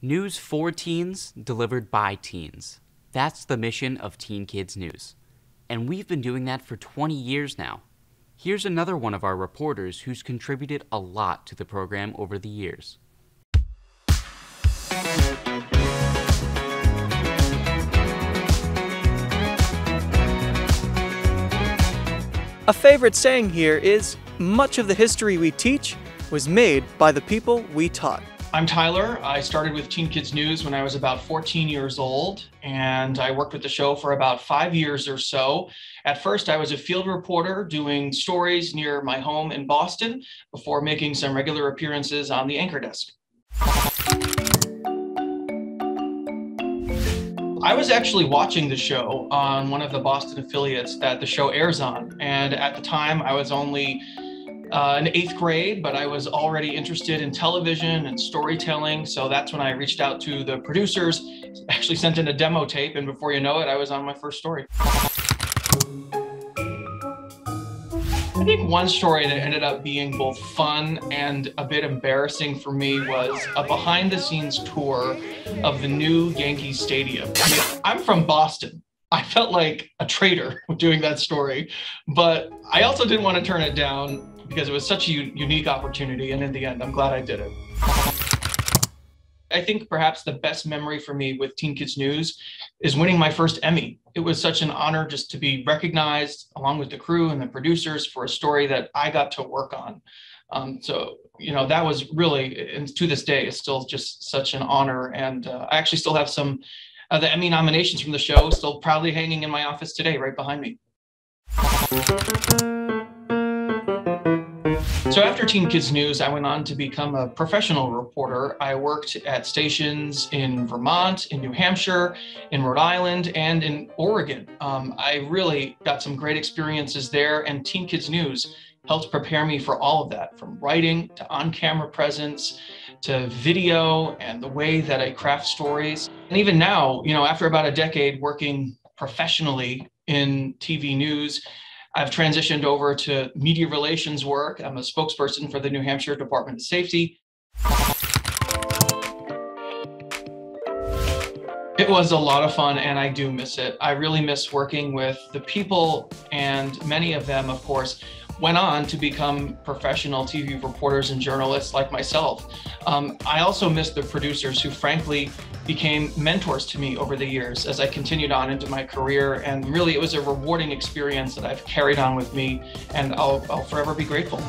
News for teens, delivered by teens. That's the mission of Teen Kids News. And we've been doing that for 20 years now. Here's another one of our reporters who's contributed a lot to the program over the years. A favorite saying here is, much of the history we teach was made by the people we taught. I'm Tyler. I started with Teen Kids News when I was about 14 years old, and I worked with the show for about 5 years or so. At first, I was a field reporter doing stories near my home in Boston before making some regular appearances on the anchor desk. I was actually watching the show on one of the Boston affiliates that the show airs on, and at the time I was only in 8th grade, but I was already interested in television and storytelling. So that's when I reached out to the producers, actually sent in a demo tape, and before you know it, I was on my first story. I think one story that ended up being both fun and a bit embarrassing for me was a behind-the-scenes tour of the new Yankee Stadium. I mean, I'm from Boston. I felt like a traitor doing that story, but I also didn't want to turn it down because it was such a unique opportunity, and in the end, I'm glad I did it. I think perhaps the best memory for me with Teen Kids News is winning my first Emmy. It was such an honor just to be recognized along with the crew and the producers for a story that I got to work on. So, that was really, and to this day, is still just such an honor. And I actually still have some of the Emmy nominations from the show still proudly hanging in my office today, right behind me. So after Teen Kids News, I went on to become a professional reporter. I worked at stations in Vermont, in New Hampshire, in Rhode Island, and in Oregon. I really got some great experiences there, and Teen Kids News helped prepare me for all of that, from writing to on-camera presence to video and the way that I craft stories. And even now, after about a decade working professionally in TV news, I've transitioned over to media relations work. I'm a spokesperson for the New Hampshire Department of Safety. It was a lot of fun, and I do miss it. I really miss working with the people, and many of them, of course, went on to become professional TV reporters and journalists like myself. I also miss the producers who frankly became mentors to me over the years as I continued on into my career. And really, it was a rewarding experience that I've carried on with me, and I'll forever be grateful.